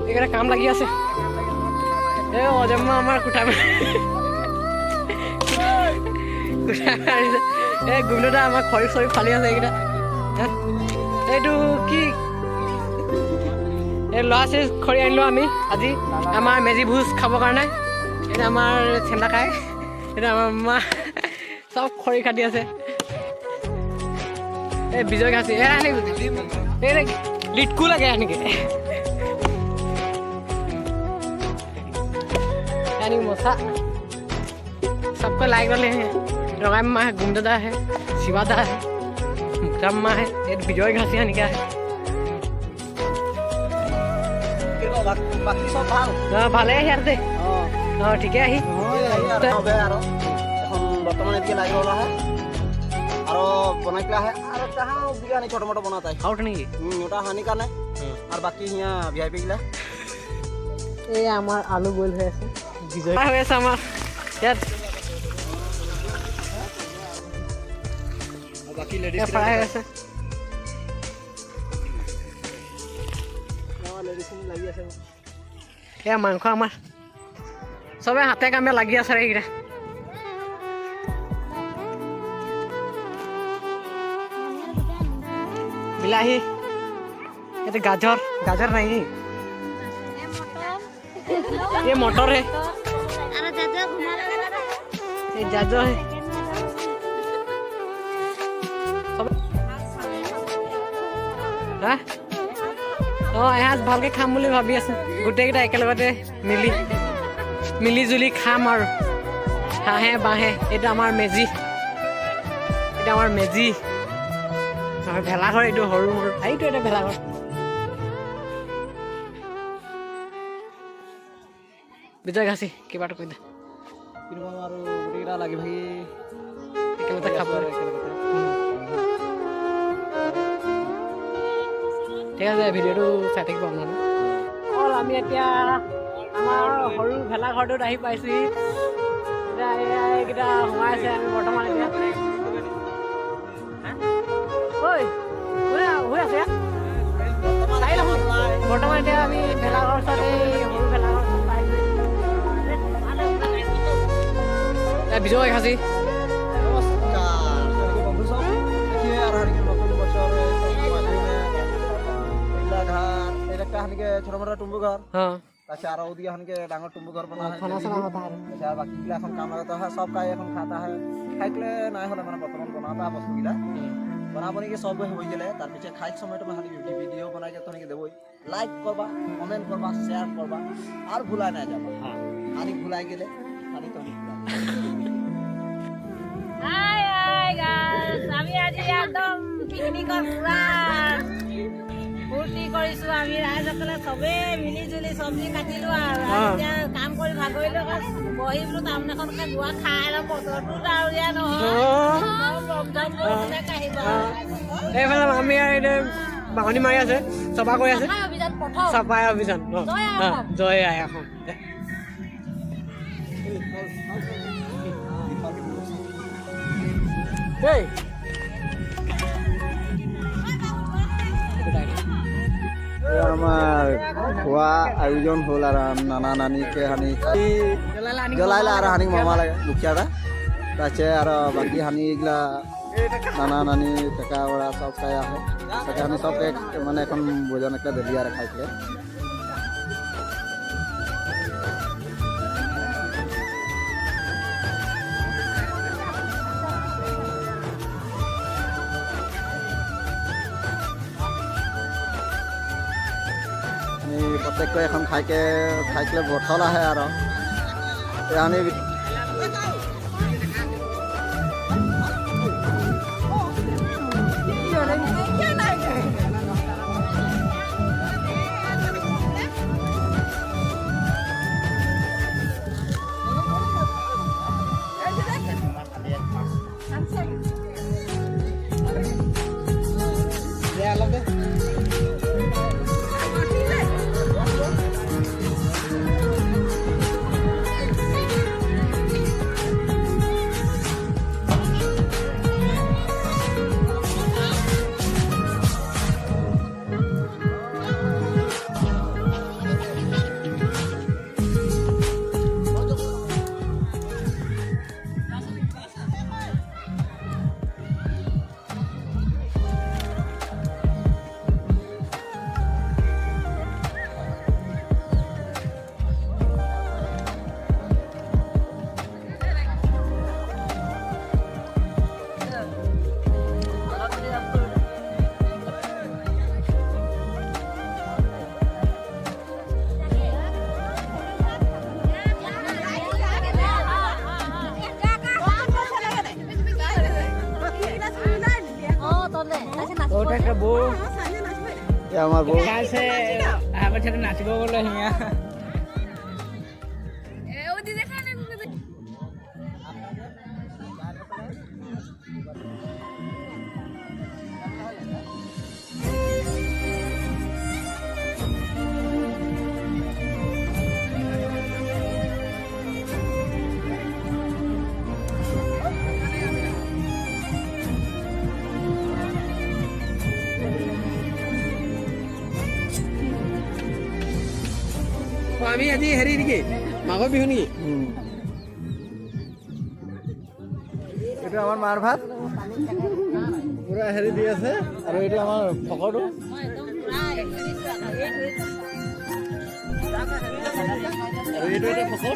এখানে কাম লাগি আছে এ অজম্মা আমাৰ কুটা এই গুমটা আমাৰ খৰি চৰি ফালি আছে এইকেইটা এইটো কি এই ল'ৰা ছোৱালী খৰি আনিলোঁ আমি আজি আমাৰ মেজি ভোজ খাবৰ কাৰণে এইটো আমাৰ চেন্দা খাই এইটো আমাৰ মা চব খৰি কাটি আছে এই বিজয় ঘাচি এ এই লিটকু লাগে এনেকে मोसा सबको लाइक वाले हैं रगाम माँ है गुंडदा है शिवादा है मुक्ताम माँ है ये विजय घासिया निका है ভালে यार दे ठीक है আহি এখন বর্তমানে এদিকে লাগি রলা है আৰু বনাইলা है আৰু তাহা বিগানি ছোট মোটো বনাতা আউট নেকি ওটা হানি কানে আর বাকি হিয়া ভিআইপি গিলা এই আমার আলু বইল হয়ে আছে বিজয় হয়ে আছে আমার ইয়াত বাকি লেডিস ফ্রাই হয়ে আছে লেডিস লাগি আছে এ মাংস আমার সবে হাতে কামে লাগি আছে এইটা বিলাহি এটা গাজর গাজর নাই ये मोटर है ये जाजो है এসাঁজ ভালকে খাম বুলি ভাবি আছো গোটেইকেইটা একেলগতে মিলি জুলি খাম আৰু হাঁহে বাঁহে এইটো আমাৰ মেজি ভেলাঘৰ এইটো সৰু সৰু এইটো এটা ভেলাঘৰ বিজয় ঘাচি কিবাটো কৈ দে আৰু গোটেইকেইটা লাগি ভাগি একেলগতে খাব ঠিক আছে ভিডিঅ'টো চাই থাকিব আপোনালোকে আমি এতিয়া আমাৰ সৰু ভেলাঘৰটোত আহি পাইছোহি এতিয়া এইকেইটা সোমাই আছে আমি বৰ্তমান এতিয়া হৈ আছে বৰ্তমান এতিয়া আমি ভেলাঘৰ ওচৰত এই সৰু ভেলাঘৰ বিজয় ঘাচি বন্ধু সব দেখিয়ে আর হানিকে নতুন বছর ঘর এটা হানিকে ছোট মোটো টুম্বু ঘর তাছে আর ওদিকে হানিকে ডাঙর টুম্বু ঘর বনা হয় আর বাকি গিলা এখন কাম লাগাতে হয় সব কাই এখন খাতা হয় খাইলে নাই হলে মানে বর্তমান বনাতা বস্তু গিলা বনাবনি কি সব হয়ে গেলে তার পিছে খাই সময়টা হানি ভিডিও বানাই কে তনিকে দেবই লাইক করবা কমেন্ট করবা শেয়ার করবা আর ভুলাই না যাবা হানি ভুলাই গেলে হানি তনি হাই হাই গাইস আমি আজি একদম পিকনিকৰ পুৰা ফূৰ্তি কৰিছো আমি ৰাইজসকলে চবে মিলি জুলি চব্জি কাটিলো আৰু এতিয়া কাম কৰি ভাগৰিলো বহি বোলো তামনাখনকে গোৱা খাই আৰু বতৰটো ডাৱৰীয়া নহয় এইফালে আমি বাহনি মাৰি আছে চফা কৰি আছে চাফাই অভিযান জয় আই এখন Hey! আমার খোয়া আয়োজন হল আর নানা নানিকে হানি জ্বলাইলে আর হানি মামা লাগে দুখিয়াটা তাছে আর বাকি হানি এগুলা নানা নানি টেকা ওরা সব খাই আহে তাকে হানি সব মানে এখন ভোজন একটা দিলি আর খাইছে প্ৰত্যেকটোৱে এখন খাইলে বটল আহে আৰু আমি একটা বউ আমাৰ বউ আছে আমাৰ সাথে নাচিব বলে হিয়া আমি আজি হেৰি নেকি মাঘৰ বিহু নেকি এইটো আমাৰ মাৰ ভাত পুৰা হেৰি দি আছে আৰু এইটো আমাৰ ফকৰটো আৰু এইটো এটা ফকৰ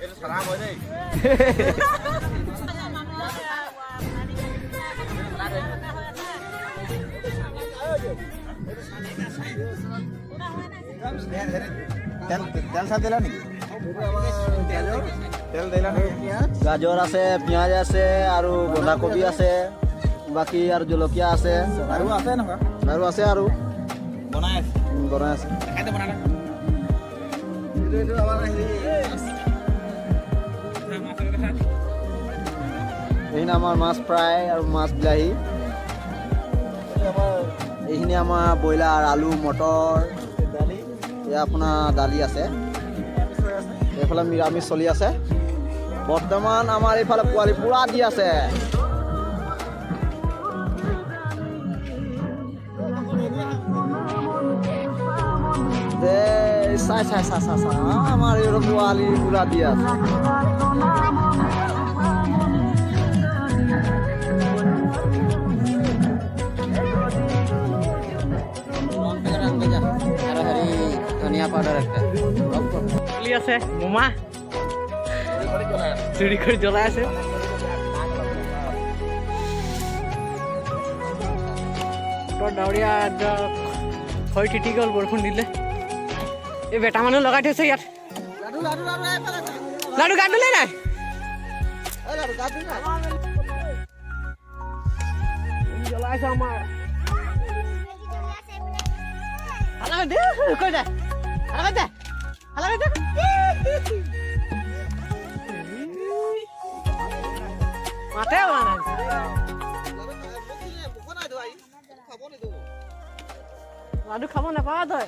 এইটো চাৰা হয় দেই গাজৰ আছে পিঁয়াজ আছে আৰু বন্ধাকবি আছে বাকী আৰু জলকীয়া আছে আৰু আছে নহয় আৰু আছে আৰু বনাই আছে এইখিনি আমাৰ মাছ ফ্ৰাই আৰু মাছ বিলাহী এইখিনি আমাৰ ব্ৰইলাৰ আলু মটৰ এয়া আপোনাৰ দালি আছে এইফালে নিৰামিষ চলি আছে বৰ্তমান আমাৰ এইফালে পোৱালি পুৰা দি আছে চাই আমাৰ এই পোৱালি পুৰা দি আছে ধনিয়া পাউডাৰ একটা চলি আছে মোমা চুৰি কৰে জ্বলাই আছে তোৰ ডাউৰিয়া খৰি তিতি গ'ল বৰষুণ দিলে এই বেটা মানুহ লগাই থৈছে ইয়াত লাডু গাত দিলে নাই জ্বলাইছে আমাৰ হালা দে কই যা হালা মাতে লাডু খাব নাপাৱ তই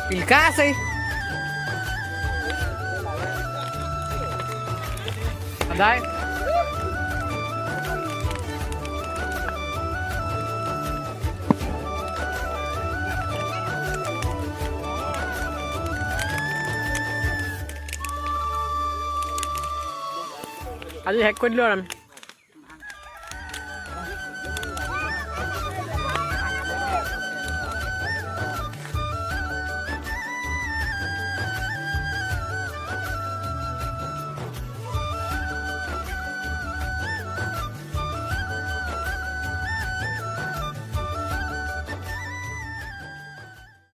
পিলকা আছে সদায় আজি হেক কৰি দিলোঁ আৰু আমি